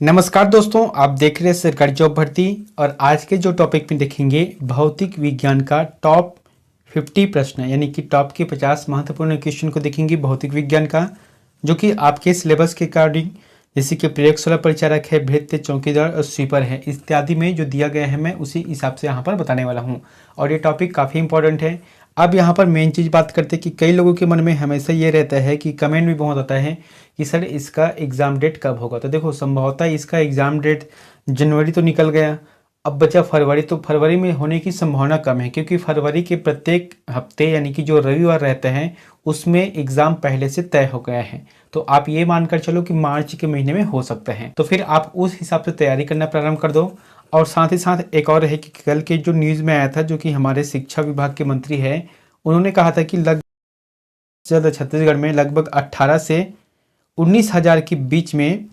नमस्कार दोस्तों, आप देख रहे हैं सरकारी जॉब भर्ती। और आज के जो टॉपिक में देखेंगे भौतिक विज्ञान का टॉप 50 प्रश्न, यानी कि टॉप के 50 महत्वपूर्ण क्वेश्चन को देखेंगे भौतिक विज्ञान का, जो कि आपके सिलेबस के अकॉर्डिंग, जैसे कि प्रयोगशाला परिचारक है, भृत्य, चौकीदार और स्वीपर है, इत्यादि में जो दिया गया है मैं उसी हिसाब से यहाँ पर बताने वाला हूँ। और ये टॉपिक काफ़ी इंपॉर्टेंट है। अब यहाँ पर मेन चीज़ बात करते हैं कि कई लोगों के मन में हमेशा ये रहता है कि कमेंट भी बहुत आता है कि सर इसका एग्ज़ाम डेट कब होगा। तो देखो, संभवतः इसका एग्ज़ाम डेट जनवरी तो निकल गया, अब बचा फरवरी। तो फरवरी में होने की संभावना कम है, क्योंकि फरवरी के प्रत्येक हफ्ते यानी कि जो रविवार रहते हैं उसमें एग्ज़ाम पहले से तय हो गया है। तो आप ये मानकर चलो कि मार्च के महीने में हो सकता है। तो फिर आप उस हिसाब से तैयारी करना प्रारंभ कर दो। और साथ ही साथ एक और है कि कल के जो न्यूज़ में आया था, जो कि हमारे शिक्षा विभाग के मंत्री हैं, उन्होंने कहा था कि लगभग छत्तीसगढ़ में लगभग 18 से 19,000 के बीच में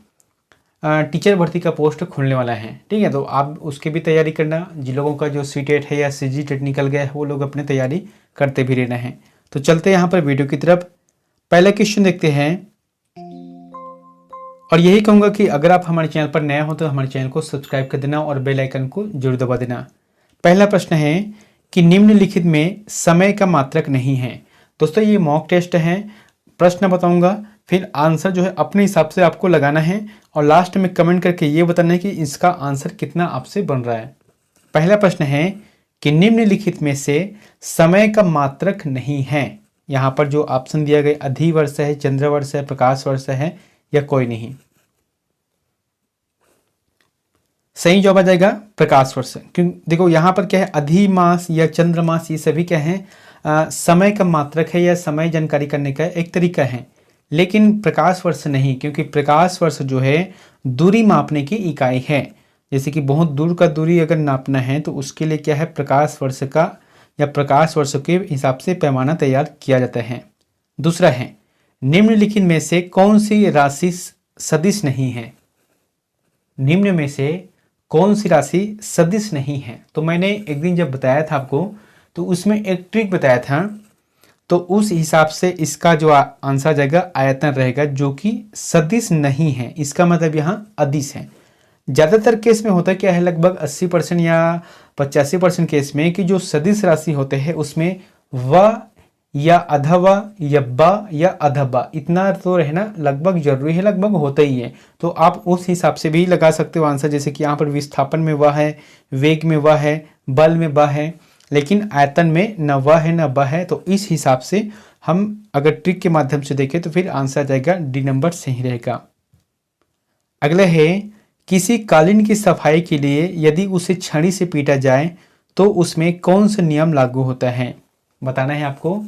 टीचर भर्ती का पोस्ट खुलने वाला है। ठीक है, तो आप उसकी भी तैयारी करना। जिन लोगों का जो सीटेट है या सीजीटेट निकल गया है वो लोग अपनी तैयारी करते भी रहना है। तो चलते हैं यहाँ पर वीडियो की तरफ। पहला क्वेश्चन देखते हैं, और यही कहूँगा कि अगर आप हमारे चैनल पर नए हो तो हमारे चैनल को सब्सक्राइब कर देना और बेल आइकन को जरूर दबा देना। पहला प्रश्न है कि निम्नलिखित में समय का मात्रक नहीं है। दोस्तों, ये मॉक टेस्ट है, प्रश्न बताऊंगा, फिर आंसर जो है अपने हिसाब से आपको लगाना है और लास्ट में कमेंट करके ये बताना है कि इसका आंसर कितना आपसे बन रहा है। पहला प्रश्न है कि निम्नलिखित में से समय का मात्रक नहीं है। यहाँ पर जो ऑप्शन दिया गया अधिवर्ष है, चंद्रवर्ष है, प्रकाश वर्ष है या कोई नहीं। सही जवाब आ जाएगा प्रकाश वर्ष। क्यों? देखो यहाँ पर क्या है, अधिमास या चंद्रमास ये सभी क्या है, समय का मात्रक है या समय जानकारी करने का एक तरीका है, लेकिन प्रकाश वर्ष नहीं, क्योंकि प्रकाश वर्ष जो है दूरी मापने की इकाई है। जैसे कि बहुत दूर का दूरी अगर नापना है तो उसके लिए क्या है, प्रकाश वर्ष का या प्रकाश वर्ष के हिसाब से पैमाना तैयार किया जाता है। दूसरा है, निम्नलिखित में से कौन सी राशि सदिश नहीं है। निम्न में से कौन सी राशि सदिश नहीं है। तो मैंने एक दिन जब बताया था आपको, तो उसमें एक ट्रिक बताया था, तो उस हिसाब से इसका जो आंसर जाएगा आयतन रहेगा, जो कि सदिश नहीं है। इसका मतलब यहाँ अदिश है। ज़्यादातर केस में होता क्या है, लगभग 80% या 85% केस में कि जो सदिश राशि होते हैं उसमें व या अधवा या ब या अधबा इतना तो रहना लगभग जरूरी है, लगभग होता ही है। तो आप उस हिसाब से भी लगा सकते हो आंसर। जैसे कि यहाँ पर विस्थापन में व है, वेग में व है, बल में ब है, लेकिन आयतन में न व है न ब है। तो इस हिसाब से हम अगर ट्रिक के माध्यम से देखें तो फिर आंसर आ जाएगा डी नंबर सही रहेगा। अगला है, किसी कालीन की सफाई के लिए यदि उसे छड़ी से पीटा जाए तो उसमें कौन सा नियम लागू होता है। बताना है आपको।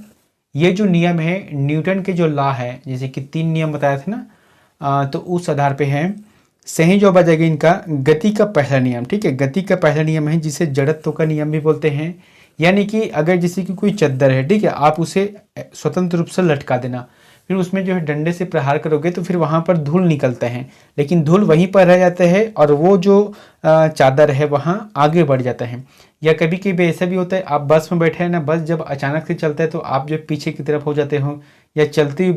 ये जो नियम है न्यूटन के जो लॉ है, जैसे कि 3 नियम बताए थे ना, तो उस आधार पे है। सही जवाब आ जाएगा इनका गति का पहला नियम। ठीक है, गति का पहला नियम है, जिसे जड़त्व का नियम भी बोलते हैं। यानी कि अगर जैसे कि कोई चद्दर है, ठीक है, आप उसे स्वतंत्र रूप से लटका देना, फिर उसमें जो है डंडे से प्रहार करोगे तो फिर वहाँ पर धूल निकलता है, लेकिन धूल वहीं पर रह जाता है और वो जो चादर है वहाँ आगे बढ़ जाता है। या कभी कभी ऐसा भी होता है, आप बस में बैठे हैं ना, बस जब अचानक से चलता है तो आप जब पीछे की तरफ हो जाते हो, या चलती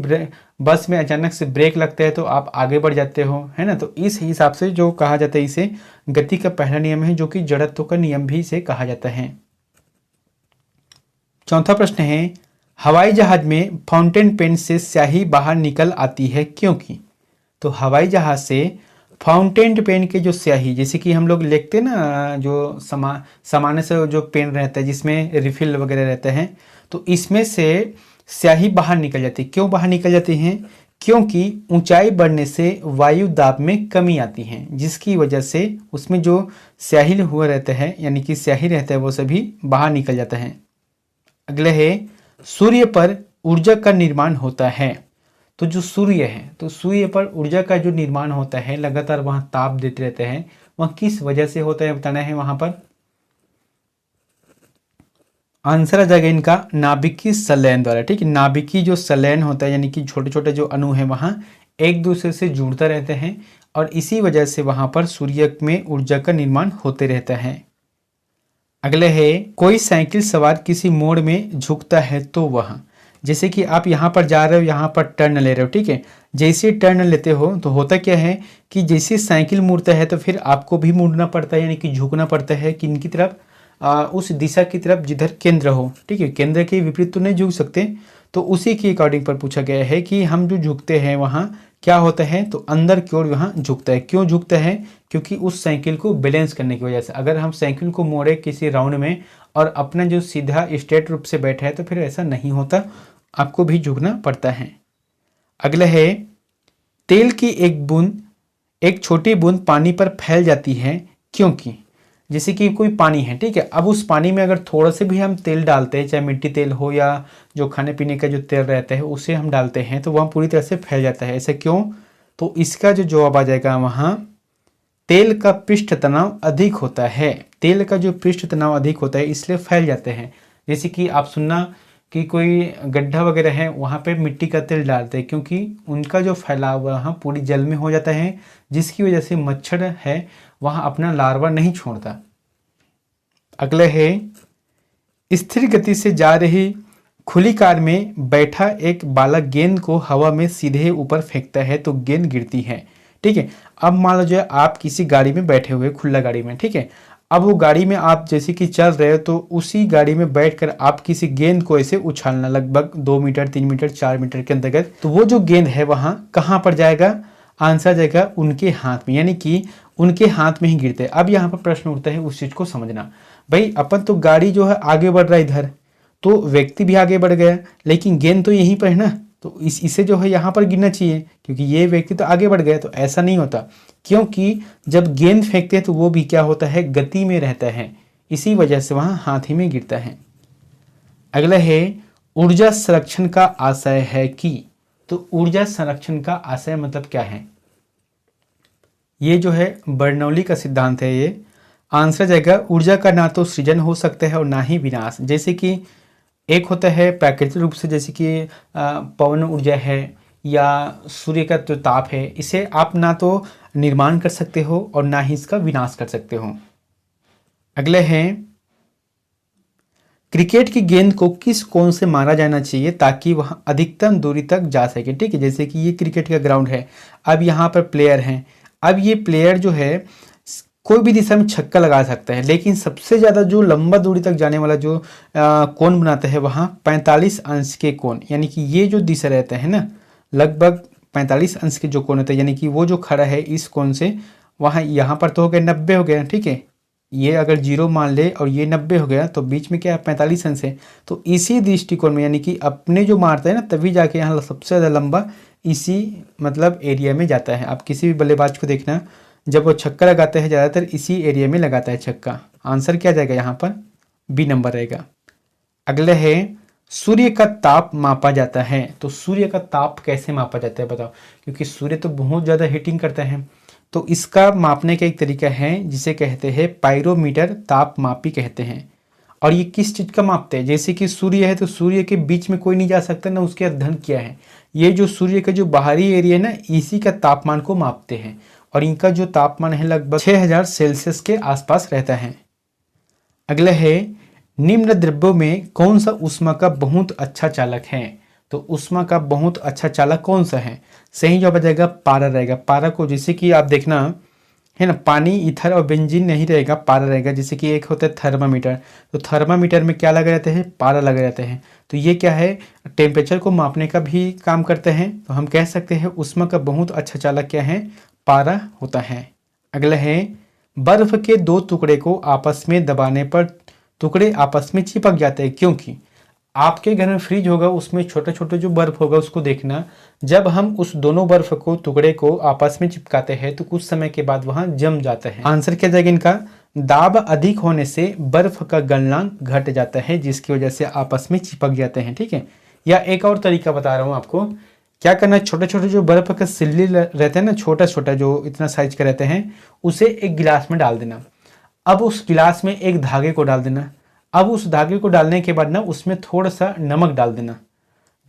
बस में अचानक से ब्रेक लगता है तो आप आगे बढ़ जाते हो, है ना। तो इस हिसाब से जो कहा जाता है इसे गति का पहला नियम है, जो कि जड़त्व का नियम भी इसे कहा जाता है। चौथा प्रश्न है, हवाई जहाज में फाउंटेन पेन से स्याही बाहर निकल आती है क्योंकि। तो हवाई जहाज से फाउंटेन पेन के जो स्याही, जैसे कि हम लोग लिखते हैं ना, जो सामान्य से जो पेन रहता है जिसमें रिफिल वगैरह रहते हैं, तो इसमें से स्याही बाहर निकल जाती है। क्यों बाहर निकल जाती हैं? क्योंकि ऊंचाई बढ़ने से वायु दाब में कमी आती है, जिसकी वजह से उसमें जो स्याही हुआ रहता है, यानी कि स्याही रहता है, वो सभी बाहर निकल जाता है। अगला है, सूर्य पर ऊर्जा का निर्माण होता है। तो जो सूर्य है, तो सूर्य पर ऊर्जा का जो निर्माण होता है, लगातार वहां ताप देते रहते हैं, वह किस वजह से होता है बताना है। वहां पर आंसर आ जाएगा इनका नाभिकीय संलयन द्वारा। ठीक है, नाभिकीय जो संलयन होता है, यानी कि छोटे छोटे जो अणु है वहां एक दूसरे से जुड़ता रहते हैं और इसी वजह से वहां पर सूर्य में ऊर्जा का निर्माण होते रहता है। अगले है, कोई साइकिल सवार किसी मोड़ में झुकता है तो वह। जैसे कि आप यहाँ पर जा रहे हो, यहाँ पर टर्न ले रहे हो, ठीक है। जैसे टर्न लेते हो तो होता क्या है कि जैसे साइकिल मुड़ता है तो फिर आपको भी मुड़ना पड़ता है, यानी कि झुकना पड़ता है कि इनकी तरफ, उस दिशा की तरफ जिधर केंद्र हो, ठीक है। केंद्र के विपरीत तो नहीं झुक सकते, तो उसी के अकॉर्डिंग पर पूछा गया है कि हम जो झुकते हैं वहाँ क्या होता है, तो अंदर की ओर वहाँ झुकता है। क्यों झुकता है? क्योंकि उस साइकिल को बैलेंस करने की वजह से। अगर हम साइकिल को मोड़े किसी राउंड में और अपना जो सीधा स्ट्रेट रूप से बैठा है तो फिर ऐसा नहीं होता, आपको भी झुकना पड़ता है। अगला है, तेल की एक बूंद, एक छोटी बूंद पानी पर फैल जाती है क्योंकि, जैसे कि कोई पानी है, ठीक है। अब उस पानी में अगर थोड़ा से भी हम तेल डालते हैं, चाहे मिट्टी तेल हो या जो खाने पीने का जो तेल रहता है उसे हम डालते हैं, तो वह पूरी तरह से फैल जाता है। ऐसा क्यों? तो इसका जो जवाब आ जाएगा वहाँ, तेल का पृष्ठ तनाव अधिक होता है। तेल का जो पृष्ठ तनाव अधिक होता है इसलिए फैल जाते हैं। जैसे कि आप सुनना कि कोई गड्ढा वगैरह है वहाँ पे मिट्टी का तेल डालते हैं, क्योंकि उनका जो फैलाव वहाँ पूरी जल में हो जाता है, जिसकी वजह से मच्छर है वहाँ अपना लार्वा नहीं छोड़ता। अगला है, स्थिर गति से जा रही खुली कार में बैठा एक बालक गेंद को हवा में सीधे ऊपर फेंकता है तो गेंद गिरती है, ठीक है। अब मान लो जो आप किसी गाड़ी में बैठे हुए, खुला गाड़ी में, ठीक है। अब वो गाड़ी में आप जैसे कि चल रहे हो तो उसी गाड़ी में बैठकर आप किसी गेंद को ऐसे उछालना, लगभग 2 मीटर 3 मीटर 4 मीटर के अंतर्गत, तो वो जो गेंद है वहाँ कहाँ पर जाएगा? आंसर जाएगा उनके हाथ में, यानी कि उनके हाथ में ही गिरते हैं। अब यहाँ पर प्रश्न उठता है, उस चीज को समझना। भाई अपन तो गाड़ी जो है आगे बढ़ रहा है इधर, तो व्यक्ति भी आगे बढ़ गया, लेकिन गेंद तो यहीं पर है ना, तो इसे जो है यहाँ पर गिरना चाहिए, क्योंकि ये व्यक्ति तो आगे बढ़ गया। तो ऐसा नहीं होता, क्योंकि जब गेंद फेंकते हैं तो वो भी क्या होता है, गति में रहता है, इसी वजह से वहाँ हाथ ही में गिरता है। अगला है, ऊर्जा संरक्षण का आशय है कि, तो ऊर्जा संरक्षण का आशय मतलब क्या है? ये जो है बर्नौली का सिद्धांत है। ये आंसर जाएगा, ऊर्जा का ना तो सृजन हो सकता है और ना ही विनाश। जैसे कि एक होता है प्राकृतिक रूप से, जैसे कि पवन ऊर्जा है या सूर्य का जो ताप है, इसे आप ना तो निर्माण कर सकते हो और ना ही इसका विनाश कर सकते हो। अगले हैं, क्रिकेट की गेंद को किस कोण से मारा जाना चाहिए ताकि वह अधिकतम दूरी तक जा सके, ठीक है। जैसे कि ये क्रिकेट का ग्राउंड है, अब यहाँ पर प्लेयर हैं, अब ये प्लेयर जो है कोई भी दिशा में छक्का लगा सकता है, लेकिन सबसे ज़्यादा जो लंबा दूरी तक जाने वाला जो कोण बनाता है वहाँ 45 अंश के कोण, यानी कि ये जो दिशा रहता है ना, लगभग 45 अंश के जो कोण होता है, यानी कि वो जो खड़ा है इस कोण से वहाँ, यहाँ पर तो हो गया 90 हो गया, ठीक है। ये अगर 0 मान ले और ये 90 हो गया तो बीच में क्या है, 45 अंश है। तो इसी दृष्टिकोण में, यानी कि अपने जो मारता है ना, तभी जाके यहाँ सबसे ज़्यादा लंबा इसी मतलब एरिया में जाता है। आप किसी भी बल्लेबाज को देखना, जब वो छक्का लगाते हैं ज़्यादातर इसी एरिया में लगाता है छक्का। आंसर क्या जाएगा यहाँ पर? बी नंबर रहेगा। अगले है, सूर्य का ताप मापा जाता है। तो सूर्य का ताप कैसे मापा जाता है बताओ? क्योंकि सूर्य तो बहुत ज़्यादा हीटिंग करता है, तो इसका मापने का एक तरीका है जिसे कहते हैं पायरोमीटर, ताप मापी कहते हैं। और ये किस चीज़ का मापते हैं? जैसे कि सूर्य है तो सूर्य के बीच में कोई नहीं जा सकता, ना उसके अध्ययन किया है। ये जो सूर्य का जो बाहरी एरिया है ना, इसी का तापमान को मापते हैं, और इनका जो तापमान है लगभग 6000 सेल्सियस के आसपास रहता है। अगला है, निम्न द्रव्यों में कौन सा ऊष्मा का बहुत अच्छा चालक है? तो ऊष्मा का बहुत अच्छा चालक कौन सा है? सही जवाब आ जाएगा पारा रहेगा। पारा को जैसे कि आप देखना है ना, पानी, ईथर और बेंजीन नहीं रहेगा, पारा रहेगा। जैसे कि एक होता है थर्मामीटर, तो थर्मामीटर में क्या लगे रहते हैं? पारा लगे रहते हैं। तो ये क्या है, टेम्परेचर को मापने का भी काम करते हैं। तो हम कह सकते हैं ऊष्मा का बहुत अच्छा चालक क्या है? पारा होता है। अगला है, बर्फ के 2 टुकड़े को आपस में दबाने पर टुकड़े आपस में चिपक जाते हैं क्योंकि, आपके घर में फ्रिज होगा, उसमें छोटे छोटे जो बर्फ होगा उसको देखना, जब हम उस दोनों बर्फ को, टुकड़े को आपस में चिपकाते हैं तो कुछ समय के बाद वहां जम जाता है। आंसर क्या जाएगा इनका? दाब अधिक होने से बर्फ का गलनांक घट जाता है, जिसकी वजह से आपस में चिपक जाते हैं, ठीक है। या एक और तरीका बता रहा हूँ आपको, क्या करना है, छोटे छोटे जो बर्फ का सिल्ली रहते हैं ना, छोटा छोटा जो इतना साइज के रहते हैं, उसे एक गिलास में डाल देना। अब उस गिलास में एक धागे को डाल देना। अब उस धागे को डालने के बाद ना उसमें थोड़ा सा नमक डाल देना।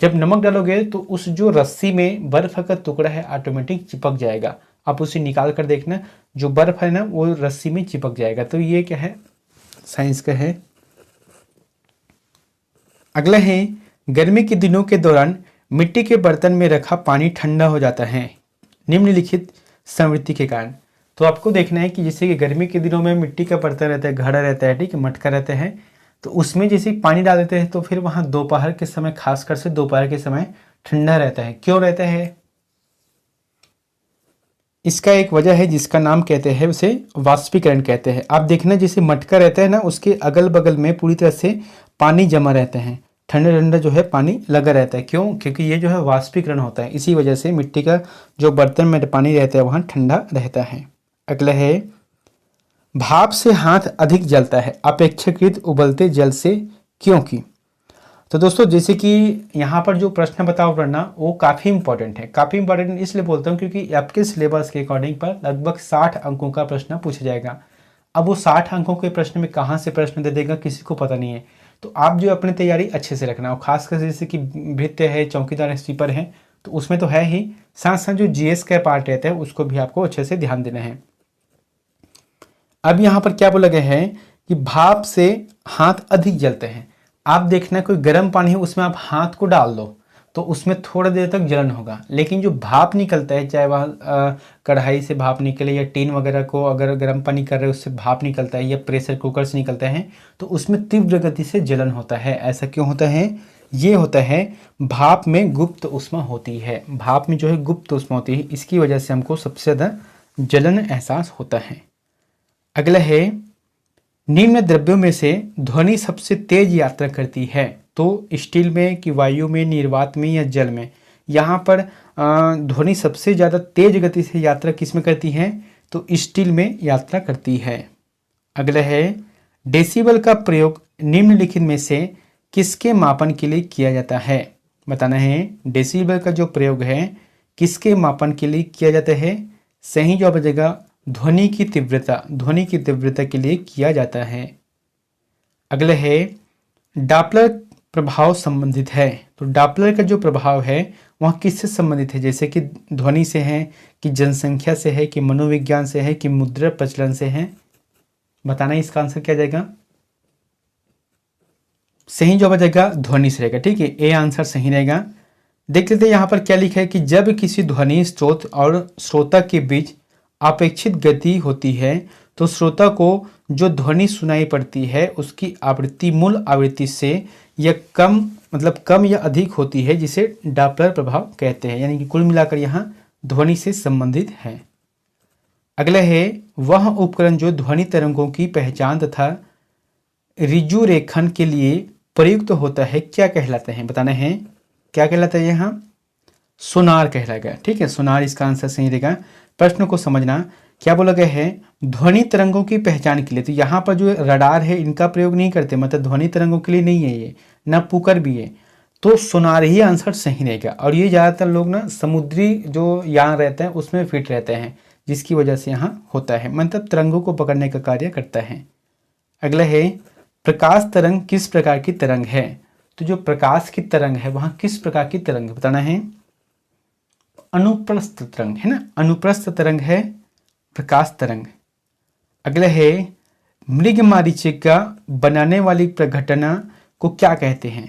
जब नमक डालोगे तो उस जो रस्सी में बर्फ का टुकड़ा है ऑटोमेटिक चिपक जाएगा। आप उसे निकाल कर देखना, जो बर्फ है ना वो रस्सी में चिपक जाएगा। तो ये क्या है, साइंस का है। अगला है, गर्मी के दिनों के दौरान मिट्टी के बर्तन में रखा पानी ठंडा हो जाता है निम्नलिखित संवृत्ति के कारण। तो आपको देखना है कि जैसे कि गर्मी के दिनों में मिट्टी का बर्तन रहता है, घड़ा रहता है, ठीक है, मटका रहता है, तो उसमें जैसे पानी डाल देते हैं तो फिर वहाँ दोपहर के समय, खासकर से दोपहर के समय ठंडा रहता है। क्यों रहता है? इसका एक वजह है जिसका नाम कहते हैं, उसे वाष्पीकरण कहते हैं। आप देखना जैसे मटका रहता है ना, उसके अगल बगल में पूरी तरह से पानी जमा रहता है, ठंडा ठंडा जो है पानी लगा रहता है। क्यों? क्योंकि ये जो है वाष्पीकरण होता है, इसी वजह से मिट्टी का जो बर्तन में पानी रहता है वहाँ ठंडा रहता है। अगला है, भाप से हाथ अधिक जलता है अपेक्षाकृत उबलते जल से, क्योंकि। तो दोस्तों जैसे कि यहाँ पर जो प्रश्न बताओ पढ़ना वो काफ़ी इंपॉर्टेंट है। काफ़ी इंपॉर्टेंट इसलिए बोलता हूँ क्योंकि आपके सिलेबस के अकॉर्डिंग पर लगभग 60 अंकों का प्रश्न पूछा जाएगा। अब वो 60 अंकों के प्रश्न में कहाँ से प्रश्न दे देगा किसी को पता नहीं है। तो आप जो अपनी तैयारी अच्छे से रखना, और खासकर जैसे कि भृत्य है, चौकीदार स्वीपर है, तो उसमें तो है ही, साथ साथ जो जीएस का पार्ट रहता है उसको भी आपको अच्छे से ध्यान देना है। अब यहाँ पर क्या बोला गया है कि भाप से हाथ अधिक जलते हैं। आप देखना कोई गर्म पानी है उसमें आप हाथ को डाल दो तो उसमें थोड़ा देर तक जलन होगा, लेकिन जो भाप निकलता है, चाहे वह कढ़ाई से भाप निकले या टीन वगैरह को अगर गर्म पानी कर रहे हो उससे भाप निकलता है या प्रेशर कुकर से निकलता है, तो उसमें तीव्र गति से जलन होता है। ऐसा क्यों होता है? ये होता है भाप में गुप्त ऊष्मा होती है, भाप में जो है गुप्त ऊष्मा होती है, इसकी वजह से हमको सबसे ज़्यादा जलन एहसास होता है। अगला है, निम्न द्रव्यों में से ध्वनि सबसे तेज यात्रा करती है। तो स्टील में कि वायु में, निर्वात में या जल में, यहाँ पर ध्वनि सबसे ज़्यादा तेज गति से यात्रा किस में करती है? तो स्टील में यात्रा करती है। अगला है, डेसिबल का प्रयोग निम्नलिखित में से किसके मापन के लिए किया जाता है? बताना है डेसिबल का जो प्रयोग है किसके मापन के लिए किया जाता है? सही जवाब आ जाएगा ध्वनि की तीव्रता, ध्वनि की तीव्रता के लिए किया जाता है। अगला है, डॉपलर प्रभाव संबंधित है। तो डॉपलर का जो प्रभाव है वह किससे संबंधित है? जैसे कि ध्वनि से है, कि जनसंख्या से है, कि मनोविज्ञान से है, कि मुद्रा प्रचलन से है? बताना इसका आंसर क्या जाएगा? सही जवाब आ जाएगा ध्वनि से रहेगा, ठीक है, ए आंसर सही रहेगा। देख लेते हैं यहाँ पर क्या लिखा है कि जब किसी ध्वनि स्रोत और श्रोता के बीच अपेक्षित गति होती है तो श्रोता को जो ध्वनि सुनाई पड़ती है उसकी आवृत्ति मूल आवृत्ति से या कम, मतलब कम या अधिक होती है, जिसे डॉपलर प्रभाव कहते हैं। यानी कि कुल मिलाकर यहाँ ध्वनि से संबंधित है। अगला है, वह उपकरण जो ध्वनि तरंगों की पहचान तथा ऋजु रेखन के लिए प्रयुक्त होता है क्या कहलाते हैं? बताना है क्या कहलाता है? यहाँ सोनार कहलाएगा, ठीक है, सोनार इसका आंसर सही रहेगा। प्रश्न को समझना, क्या बोला गया है? ध्वनि तरंगों की पहचान के लिए। तो यहाँ पर जो रडार है इनका प्रयोग नहीं करते, मतलब ध्वनि तरंगों के लिए नहीं है ये, ना पुकर भी है, तो सोनार ही आंसर सही रहेगा। और ये ज़्यादातर लोग ना समुद्री जो यान रहते हैं उसमें फिट रहते हैं, जिसकी वजह से यहाँ होता है, मतलब तरंगों को पकड़ने का कार्य करता है। अगला है, प्रकाश तरंग किस प्रकार की तरंग है? तो जो प्रकाश की तरंग है वहाँ किस प्रकार की तरंग बताना है? अनुप्रस्थ तरंग है ना, अनुप्रस्थ तरंग है प्रकाश तरंग। अगला है, मृगमरीचिका बनाने वाली प्रघटना को क्या कहते हैं?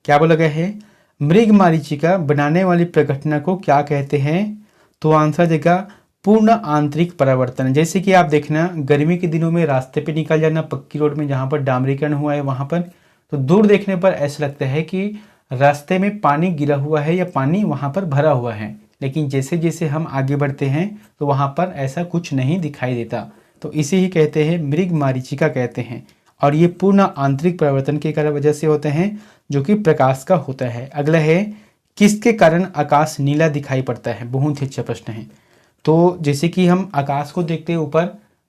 क्या बोला गया है? मृगमरीचिका बनाने वाली प्रघटना को क्या कहते हैं? तो आंसर देगा पूर्ण आंतरिक परावर्तन। जैसे कि आप देखना गर्मी के दिनों में रास्ते पे निकल जाना, पक्की रोड में जहाँ पर डामरीकरण हुआ है वहाँ पर, तो दूर देखने पर ऐसा लगता है कि रास्ते में पानी गिरा हुआ है या पानी वहाँ पर भरा हुआ है, लेकिन जैसे जैसे हम आगे बढ़ते हैं तो वहाँ पर ऐसा कुछ नहीं दिखाई देता। तो इसे ही कहते हैं मृगमरीचिका कहते हैं, और ये पूर्ण आंतरिक परिवर्तन के कारण वजह से होते हैं जो कि प्रकाश का होता है। अगला है, किसके कारण आकाश नीला दिखाई पड़ता है? बहुत ही अच्छा प्रश्न है। तो जैसे कि हम आकाश को देखते हैं ऊपर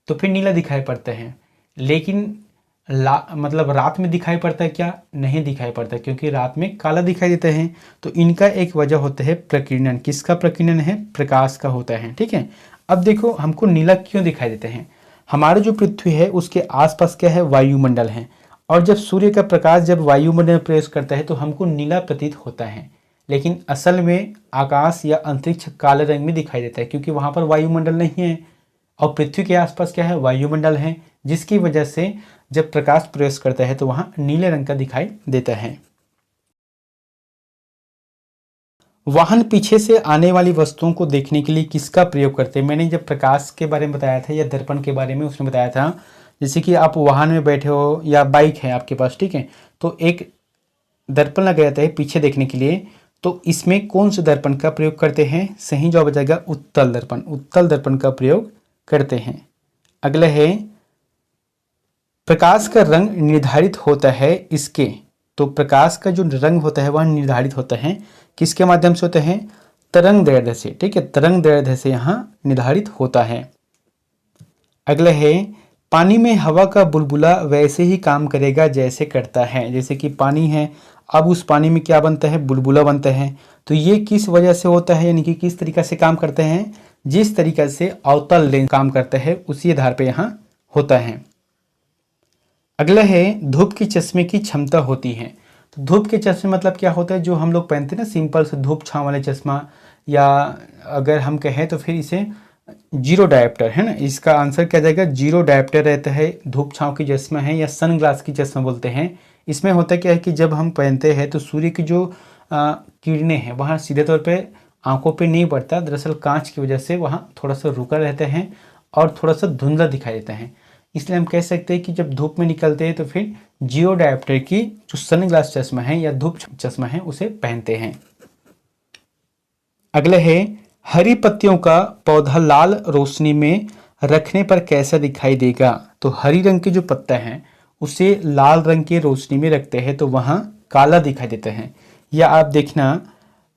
तो फिर नीला दिखाई पड़ता है, लेकिन मतलब रात में दिखाई पड़ता है क्या? नहीं दिखाई पड़ता, क्योंकि रात में काला दिखाई देता है। तो इनका एक वजह होता है प्रकीर्णन। किसका प्रकीर्णन है? प्रकाश का होता है, ठीक है। अब देखो हमको नीला क्यों दिखाई देते हैं? हमारा जो पृथ्वी है उसके आसपास क्या है? वायुमंडल है, और जब सूर्य का प्रकाश जब वायुमंडल में प्रवेश करता है तो हमको नीला प्रतीत होता है, लेकिन असल में आकाश या अंतरिक्ष काले रंग में दिखाई देता है, क्योंकि वहाँ पर वायुमंडल नहीं है और पृथ्वी के आसपास क्या है? वायुमंडल है, जिसकी वजह से जब प्रकाश प्रवेश करता है तो वहाँ नीले रंग का दिखाई देता है। वाहन पीछे से आने वाली वस्तुओं को देखने के लिए किसका प्रयोग करते हैं? मैंने जब प्रकाश के बारे में बताया था या दर्पण के बारे में उसमें बताया था, जैसे कि आप वाहन में बैठे हो या बाइक है आपके पास, ठीक है, तो एक दर्पण लगा रहता है पीछे देखने के लिए, तो इसमें कौन से दर्पण का प्रयोग करते हैं? सही जवाब आ जाएगा उत्तल दर्पण। उत्तल दर्पण का प्रयोग करते हैं। अगला है प्रकाश का रंग निर्धारित होता है इसके, तो प्रकाश का जो रंग होता है वह निर्धारित होता है किसके माध्यम से होता है? तरंग दैर्ध्य से, ठीक है, तरंग दैर्ध्य से यहाँ निर्धारित होता है। अगला है पानी में हवा का बुलबुला वैसे ही काम करेगा जैसे करता है। जैसे कि पानी है, अब उस पानी में क्या बनता है? बुलबुला बनता है। तो ये किस वजह से होता है, यानी कि किस तरीका से काम करते हैं? जिस तरीका से अवतल लेंस काम करता है उसी आधार पे यहाँ होता है। अगला है धूप की चश्मे की क्षमता होती है। तो धूप के चश्मे मतलब क्या होता है? जो हम लोग पहनते हैं ना, सिंपल से धूप छांव वाले चश्मा, या अगर हम कहें तो फिर इसे जीरो डायोप्टर है ना, इसका आंसर क्या जाएगा? जीरो डायोप्टर रहता है। धूप छांव की चश्मा है या सन ग्लास की चश्मा बोलते हैं। इसमें होता क्या है कि जब हम पहनते हैं तो सूर्य की जो किरणें हैं वहाँ सीधे तौर पे आंखों पे नहीं पड़ता, दरअसल कांच की वजह से वहाँ थोड़ा सा रुका रहते हैं और थोड़ा सा धुंधला दिखाई देता है। इसलिए हम कह सकते हैं कि जब धूप में निकलते हैं तो फिर जीरो डायोप्टर की जो सन ग्लास चश्मा है या धूप चश्मा है उसे पहनते हैं। अगला है हरी पत्तियों का पौधा लाल रोशनी में रखने पर कैसा दिखाई देगा? तो हरी रंग के जो पत्ता है उसे लाल रंग की रोशनी में रखते हैं तो वहाँ काला दिखाई देता है। या आप देखना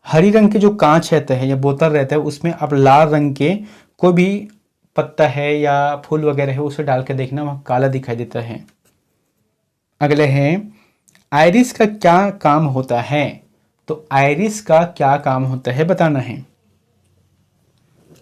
हरी रंग के जो कांच रहता है या बोतल रहता है उसमें आप लाल रंग के कोई भी पत्ता है या फूल वगैरह है उसे डाल के देखना, वहाँ काला दिखाई देता है। अगले है आयरिस का क्या काम होता है? तो आयरिस का क्या काम होता है बताना है।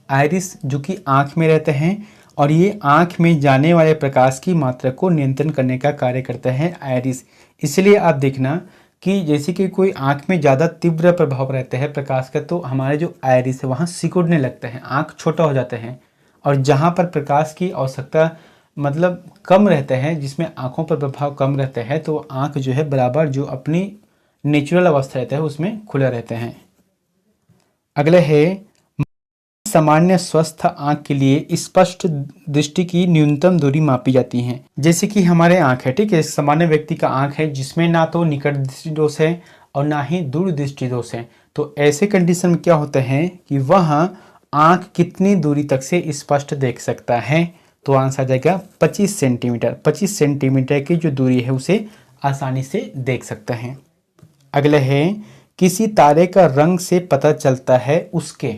आयरिस जो कि आंख में रहते हैं और ये आंख में जाने वाले प्रकाश की मात्रा को नियंत्रण करने का कार्य करता है आयरिस। इसलिए आप देखना कि जैसे कि कोई आंख में ज़्यादा तीव्र प्रभाव रहता है प्रकाश का, तो हमारे जो आयरिस है वहाँ सिकुड़ने लगता है, आंख छोटा हो जाता है। और जहाँ पर प्रकाश की आवश्यकता मतलब कम रहता है, जिसमें आंखों पर प्रभाव कम रहता है, तो आंख जो है बराबर जो अपनी नेचुरल अवस्था रहता है उसमें खुला रहते हैं। अगले है सामान्य स्वस्थ आंख के लिए स्पष्ट दृष्टि की न्यूनतम दूरी मापी जाती है। जैसे कि हमारे आंख है, ठीक है, सामान्य व्यक्ति का आंख है जिसमें ना तो निकट दृष्टि दोष है और ना ही दूर दृष्टि दोष है। तो ऐसे कंडीशन में क्या होता है कि वह आंख कितनी दूरी तक से स्पष्ट देख सकता है? तो आंसर आ जाएगा 25 सेंटीमीटर। 25 सेंटीमीटर की जो दूरी है उसे आसानी से देख सकता है। अगले है किसी तारे का रंग से पता चलता है उसके।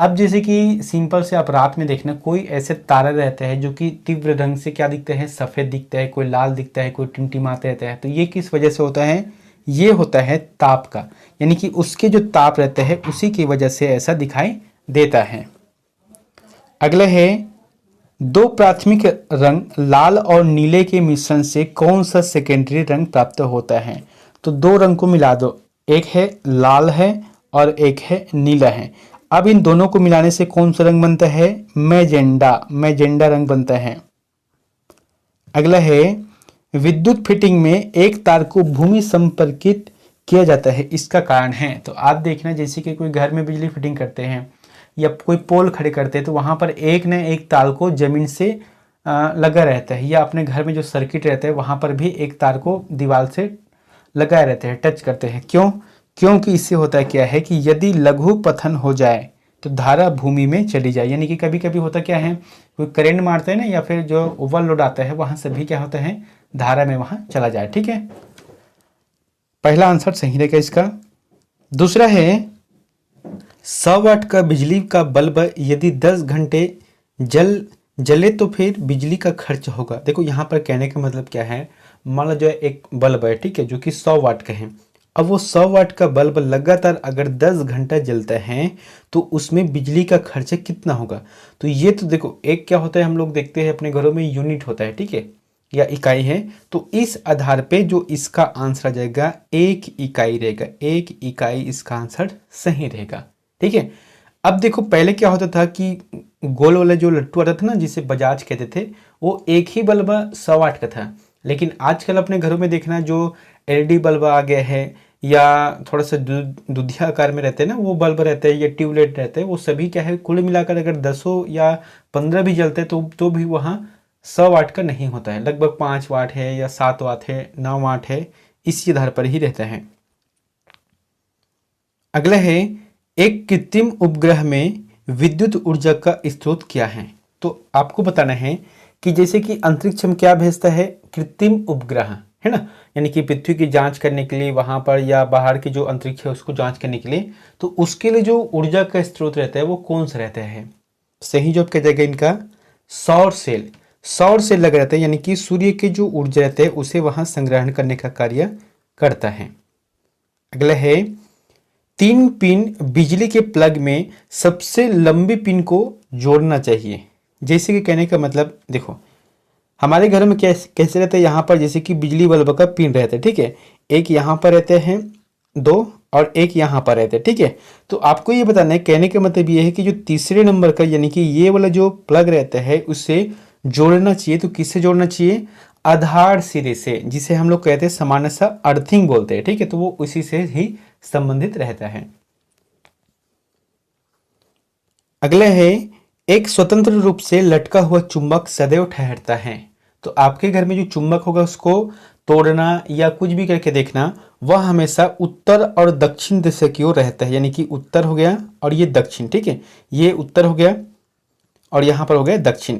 अब जैसे कि सिंपल से आप रात में देखना कोई ऐसे तारा रहते हैं जो कि तीव्र रंग से क्या दिखते हैं? सफ़ेद दिखता है, कोई लाल दिखता है, कोई टिमटिमाते रहता है। तो ये किस वजह से होता है? ये होता है ताप का, यानी कि उसके जो ताप रहते हैं उसी की वजह से ऐसा दिखाई देता है। अगला है दो प्राथमिक रंग लाल और नीले के मिश्रण से कौन सा सेकेंडरी रंग प्राप्त होता है? तो दो रंग को मिला दो, एक है लाल है और एक है नीला है। अब इन दोनों को मिलाने से कौन सा रंग बनता है? मैजेंडा, मैजेंडा रंग बनता है। अगला है विद्युत फिटिंग में एक तार को भूमि संपर्कित किया जाता है, इसका कारण है। तो आप देखना जैसे कि कोई घर में बिजली फिटिंग करते हैं या कोई पोल खड़े करते हैं तो वहाँ पर एक न एक तार को जमीन से लगा रहता है, या अपने घर में जो सर्किट रहता है वहाँ पर भी एक तार को दीवार से लगाए रहते हैं, टच करते हैं। क्यों? क्योंकि इससे होता क्या है कि यदि लघु पतन हो जाए तो धारा भूमि में चली जाए। यानी कि कभी कभी होता क्या है, कोई करंट मारते हैं ना या फिर जो ओवरलोड आता है वहाँ से भी क्या होता है, धारा में वहाँ चला जाए। ठीक है, पहला आंसर सही रहेगा इसका। दूसरा है 100 वाट का बिजली का बल्ब यदि 10 घंटे जले तो फिर बिजली का खर्च होगा। देखो यहाँ पर कहने का मतलब क्या है, मान लो जो एक बल्ब है, ठीक है, जो कि 100 वाट का है। अब वो 100 वाट का बल्ब लगातार अगर 10 घंटा जलता है तो उसमें बिजली का खर्च कितना होगा। तो ये तो देखो एक क्या होता है, हम लोग देखते हैं अपने घरों में यूनिट होता है, ठीक है, या इकाई है। तो इस आधार पे जो इसका आंसर आ जाएगा 1 इकाई रहेगा। 1 इकाई इसका आंसर सही रहेगा। ठीक है, अब देखो पहले क्या होता था कि गोल वाला जो लट्टू आता था ना जिसे बजाज कहते थे, वो एक ही बल्ब 100 वाट का था। लेकिन आजकल अपने घरों में देखना जो एलईडी बल्ब आ गया है या थोड़ा सा दुधिया आकार में रहते हैं ना वो बल्ब रहते हैं या ट्यूबलाइट रहते हैं, वो सभी क्या है कुल मिलाकर अगर 10 या 15 भी जलते हैं तो भी वहाँ 100 वाट का नहीं होता है। लगभग 5 वाट है या 7 वाट है, 9 वाट है, इसी आधार पर ही रहता है। अगला है, एक कृत्रिम उपग्रह में विद्युत ऊर्जा का स्रोत क्या है? तो आपको बताना है कि जैसे कि अंतरिक्ष में क्या भेजता है, कृत्रिम उपग्रह, है ना, यानी कि पृथ्वी की जांच करने के लिए वहां पर या बाहर के जो अंतरिक्ष है उसको जांच करने के लिए, तो उसके लिए जो ऊर्जा का स्रोत रहता है वो कौन सा रहता है? सही जवाब क्या जाएगा इनका, सौर सेल। सौर सेल लगा रहता है, यानी कि सूर्य के जो ऊर्जा रहता है उसे वहां संग्रहण करने का कार्य करता है। अगला है, 3 पिन बिजली के प्लग में सबसे लंबी पिन को जोड़ना चाहिए। जैसे कि कहने का मतलब देखो, हमारे घर में कैसे रहता है, यहाँ पर जैसे कि बिजली बल्ब का पिन रहता है, ठीक है, एक यहाँ पर रहते हैं 2 और एक यहाँ पर रहते हैं, ठीक है। तो आपको ये बताना है, कहने का मतलब ये है कि जो तीसरे नंबर का यानी कि ये वाला जो प्लग रहता है उससे जोड़ना चाहिए। तो किससे जोड़ना चाहिए, आधार सिरे से, जिसे हम लोग कहते हैं सामान्य सा अर्थिंग बोलते हैं, ठीक है, तो वो उसी से ही संबंधित रहता है। अगला है, एक स्वतंत्र रूप से लटका हुआ चुंबक सदैव ठहरता है। तो आपके घर में जो चुंबक होगा उसको तोड़ना या कुछ भी करके देखना, वह हमेशा उत्तर और दक्षिण दिशा की ओर रहता है, यानी कि उत्तर हो गया और ये दक्षिण, ठीक है, ये उत्तर हो गया और यहाँ पर हो गया दक्षिण।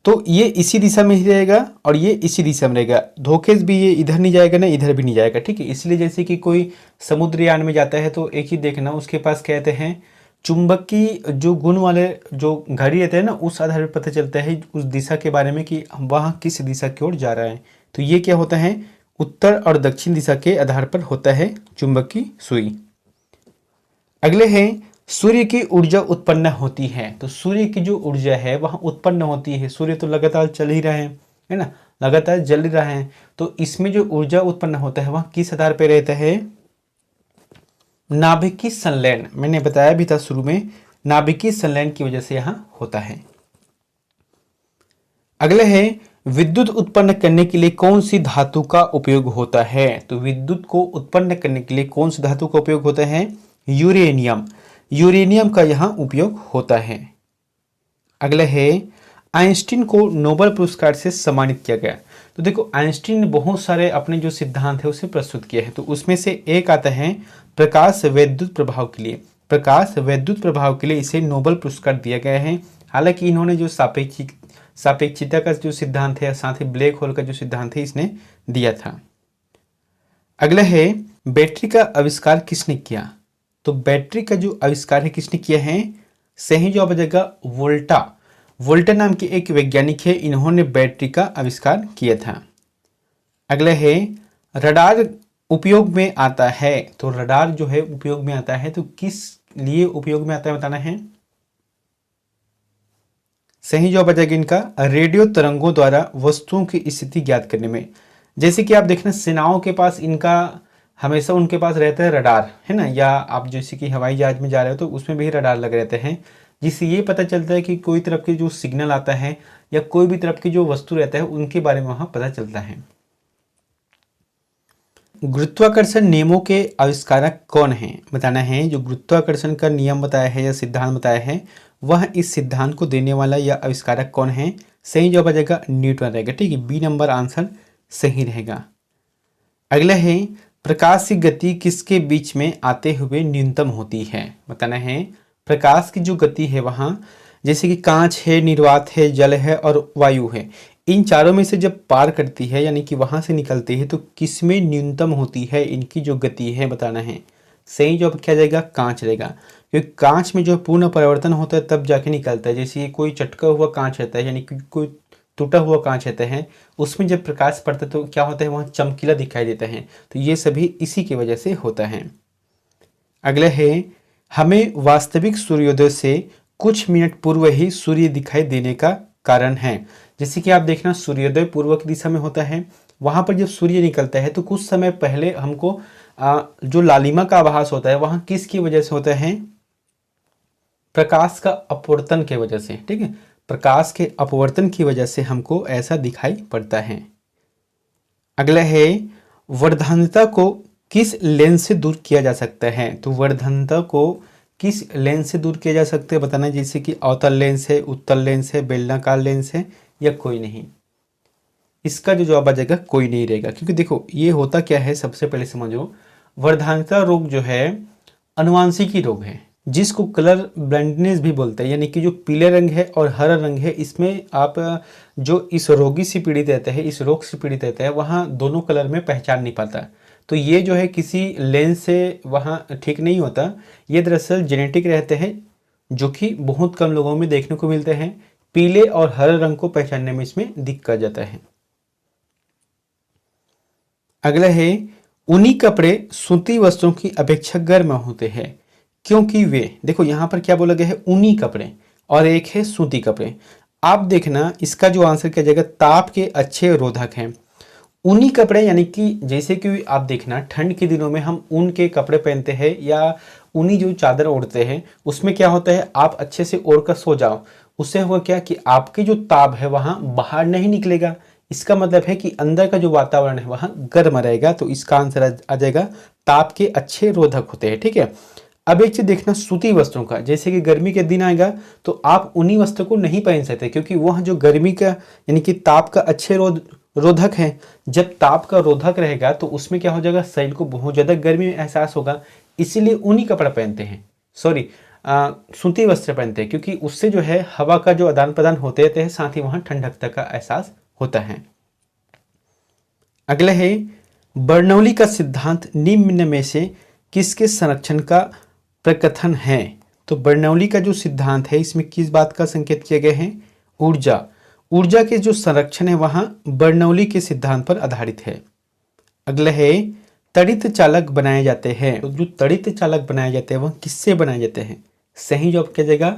तो ये इसी दिशा में ही रहेगा और ये इसी दिशा में रहेगा, धोखे भी ये इधर नहीं जाएगा ना इधर भी नहीं जाएगा, ठीक है। इसलिए जैसे कि कोई समुद्रयान में जाता है तो एक ही देखना, उसके पास कहते हैं चुंबक की जो गुण वाले जो घड़ी रहते हैं ना, उस आधार पर पता चलता है उस दिशा के बारे में कि वह किस दिशा की ओर जा रहा है। तो ये क्या होता है, उत्तर और दक्षिण दिशा के आधार पर होता है चुंबक की सुई। अगले हैं, सूर्य की ऊर्जा उत्पन्न होती है। तो सूर्य की जो ऊर्जा है वह उत्पन्न होती है, सूर्य तो लगातार चल ही रहे हैं, है ना, लगातार जल ही रहे हैं, तो इसमें जो ऊर्जा उत्पन्न होता है वह किस आधार पर रहता है, नाभिकीय संलयन। मैंने बताया भी था शुरू में, नाभिकीय संलयन की वजह से यहां होता है। अगले है, विद्युत उत्पन्न करने के लिए कौन सी धातु का उपयोग होता है? तो विद्युत को उत्पन्न करने के लिए कौन सी धातु का उपयोग होता है, यूरेनियम। यूरेनियम का यहां उपयोग होता है। अगला है, आइंस्टीन को नोबेल पुरस्कार से सम्मानित किया गया। तो देखो, आइंस्टीन ने बहुत सारे अपने जो सिद्धांत है उसे प्रस्तुत किया है, तो उसमें से एक आता है प्रकाश वैद्युत प्रभाव के लिए। प्रकाश वैद्युत प्रभाव के लिए इसे नोबेल पुरस्कार दिया गया है। हालांकि इन्होंने जो सापेक्षिकता का जो सिद्धांत है, साथ ही ब्लैक होल का जो सिद्धांत है, इसने दिया था। अगला है, बैटरी का आविष्कार किसने किया? तो बैटरी का जो आविष्कार है किसने किया है, सही जवाब आ जाएगा वोल्टा। वोल्टा नाम के एक वैज्ञानिक है, इन्होंने बैटरी का आविष्कार किया था। अगला है, रडार उपयोग में आता है। तो रडार जो है उपयोग में आता है, तो किस लिए उपयोग में आता है बताना है। सही जवाब आ जाएगा इनका, रेडियो तरंगों द्वारा वस्तुओं की स्थिति ज्ञात करने में। जैसे कि आप देखना, सेनाओं के पास इनका हमेशा उनके पास रहता है रडार, है ना, या आप जैसे कि हवाई जहाज में जा रहे हो तो उसमें भी रडार लगे रहते हैं, जिससे ये पता चलता है कि कोई तरफ की जो सिग्नल आता है या कोई भी तरफ की जो वस्तु रहता है उनके बारे में वहां पता चलता है। गुरुत्वाकर्षण नियमों के आविष्कारक कौन हैं बताना है। जो गुरुत्वाकर्षण का नियम बताया है या सिद्धांत बताया है, वह इस सिद्धांत को देने वाला या आविष्कारक कौन है? सही जवाब आ जाएगा न्यूटन रहेगा, ठीक है, बी नंबर आंसर सही रहेगा। अगला है, प्रकाश की गति किसके बीच में आते हुए न्यूनतम होती है बताना है। प्रकाश की जो गति है वहां, जैसे कि कांच है, निर्वात है, जल है और वायु है, इन चारों में से जब पार करती है यानी कि वहां से निकलती है तो किसमें न्यूनतम होती है इनकी जो गति है बताना है। सही जवाब क्या जाएगा, कांच रहेगा, क्योंकि कांच में जो पूर्ण परिवर्तन होता है तब जाके निकलता है। जैसे कोई चटका हुआ कांच रहता है यानी कि कोई टूटा हुआ कांच रहता है, उसमें जब प्रकाश पड़ता है तो क्या होता है, वहाँ चमकीला दिखाई देता है, तो ये सभी इसी की वजह से होता है। अगला है, हमें वास्तविक सूर्योदय से कुछ मिनट पूर्व ही सूर्य दिखाई देने का कारण है। जैसे कि आप देखना, सूर्योदय पूर्व की दिशा में होता है, वहां पर जब सूर्य निकलता है तो कुछ समय पहले हमको जो लालिमा का आभास होता है वहां किसकी वजह से होता है, प्रकाश का अपवर्तन की वजह से, ठीक है, प्रकाश के अपवर्तन की वजह से हमको ऐसा दिखाई पड़ता है। अगला है, वर्धान्यता को किस लेंस से दूर किया जा सकता है? तो वर्धनता को किस लेंस से दूर किया जा सकता है बताना, जैसे कि अवतल लेंस है, उत्तल लेंस है, बेलनाकार लेंस है या कोई नहीं। इसका जो जवाब आ जाएगा कोई नहीं रहेगा, क्योंकि देखो ये होता क्या है, सबसे पहले समझो, वर्धांगता रोग जो है अनुवांशिकी रोग है, जिसको कलर ब्लाइंडनेस भी बोलते हैं, यानी कि जो पीले रंग है और हरा रंग है, इसमें आप जो इस रोगी से पीड़ित रहते हैं, इस रोग से पीड़ित रहते हैं, वहाँ दोनों कलर में पहचान नहीं पाता। तो ये जो है किसी लेंस से वहाँ ठीक नहीं होता, ये दरअसल जेनेटिक रहते हैं, जो कि बहुत कम लोगों में देखने को मिलते हैं। पीले और हरे रंग को पहचानने में इसमें दिक्कत जाता है। अगला है, ऊनी कपड़े सूती वस्त्रों की अपेक्षा गर्म होते हैं क्योंकि वे, देखो यहाँ पर क्या बोला गया है, ऊनी कपड़े और एक है सूती कपड़े। आप देखना इसका जो आंसर किया जाएगा, ताप के अच्छे रोधक हैं। ऊनी कपड़े यानी कि जैसे कि आप देखना ठंड के दिनों में हम ऊन के कपड़े पहनते हैं या ऊनी जो चादर ओढ़ते हैं, उसमें क्या होता है, आप अच्छे से ओढ़ कर सो जाओ, उससे होगा क्या कि आपकी जो ताप है वहाँ बाहर नहीं निकलेगा। इसका मतलब है कि अंदर का जो वातावरण है वहाँ गर्म रहेगा। तो इसका आंसर आ जाएगा ताप के अच्छे रोधक होते हैं। ठीक है, अब एक चीज देखना सूती वस्त्रों का, जैसे कि गर्मी के दिन आएगा तो आप ऊनी वस्त्र को नहीं पहन सकते, क्योंकि वह जो गर्मी का यानी कि ताप का अच्छे रोधक है। जब ताप का रोधक रहेगा तो उसमें क्या हो जाएगा, शरीर को बहुत ज्यादा गर्मी में एहसास होगा, इसीलिए ऊनी कपड़ा पहनते हैं, सॉरी सूती वस्त्र पहनते हैं, क्योंकि उससे जो है हवा का जो आदान प्रदान होते रहते हैं, साथ ही वहां ठंडकता का एहसास होता है। अगला है, बर्नौली का सिद्धांत निम्न में से किसके संरक्षण का प्रकथन है? तो बर्नौली का जो सिद्धांत है इसमें किस बात का संकेत किया गया है, ऊर्जा। ऊर्जा के जो संरक्षण है वहां बर्नौली के सिद्धांत पर आधारित है। अगला है, तड़ित चालक बनाए जाते हैं। तो जो तड़ित चालक बनाए जाते हैं वह किससे बनाए जाते हैं? सही जवाब क्या जाएगा,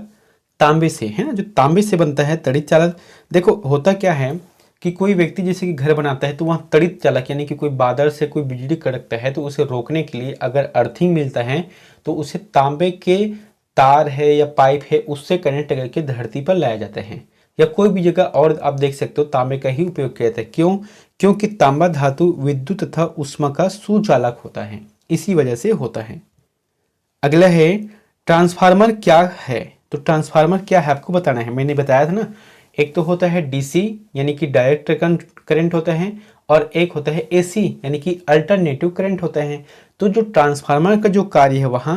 तांबे से, है ना, जो तांबे से बनता है तड़ित चालक। देखो होता क्या है कि कोई व्यक्ति जैसे कि घर बनाता है तो वहाँ तड़ित चालक यानी कि कोई बादल से कोई बिजली कड़कता है तो उसे रोकने के लिए अगर अर्थिंग मिलता है तो उसे तांबे के तार है या पाइप है उससे कनेक्ट करके धरती पर लाया जाता है, या कोई भी जगह और आप देख सकते हो तांबे का ही उपयोग किया जाता है। क्यों? क्योंकि तांबा धातु विद्युत तथा उष्मा का सुचालक होता है, इसी वजह से होता है। अगला है, ट्रांसफार्मर क्या है? तो ट्रांसफार्मर क्या है आपको बताना है। मैंने बताया था ना, एक तो होता है डीसी यानी कि डायरेक्ट करंट होता है, और एक होता है एसी यानी कि अल्टरनेटिव करंट होता है। तो जो ट्रांसफार्मर का जो कार्य है वहाँ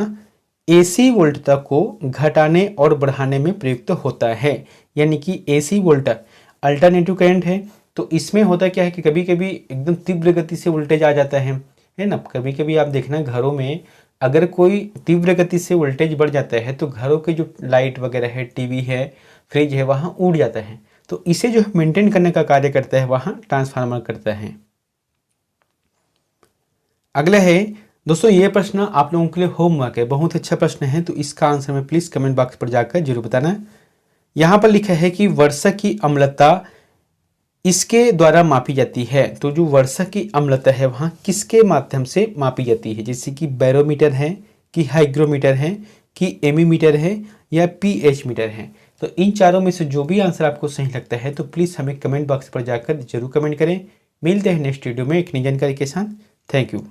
एसी वोल्टता को घटाने और बढ़ाने में प्रयुक्त होता है, यानी कि एसी वोल्ट अल्टरनेटिव करंट है। तो इसमें होता क्या है कि कभी कभी एकदम तीव्र गति से वोल्टेज आ जाता है ना। कभी कभी आप देखना घरों में अगर कोई तीव्र गति से वोल्टेज बढ़ जाता है तो घरों के जो लाइट वगैरह है, टीवी है, फ्रिज है, वहाँ उड़ जाता है। तो इसे जो मेंटेन करने का कार्य करता है वहाँ ट्रांसफार्मर करता है। अगला है दोस्तों, ये प्रश्न आप लोगों के लिए होमवर्क है, बहुत अच्छा प्रश्न है, तो इसका आंसर में प्लीज कमेंट बॉक्स पर जाकर जरूर बताना। यहाँ पर लिखा है कि वर्षा की अम्लता इसके द्वारा मापी जाती है। तो जो वर्षा की अम्लता है वहाँ किसके माध्यम से मापी जाती है? जैसे कि बैरोमीटर है, कि हाइग्रोमीटर है, कि एमीमीटर है, या पीएच मीटर है। तो इन चारों में से जो भी आंसर आपको सही लगता है तो प्लीज़ हमें कमेंट बॉक्स पर जाकर जरूर कमेंट करें। मिलते हैं नेक्स्ट वीडियो में एक नई जानकारी के साथ। Thank you.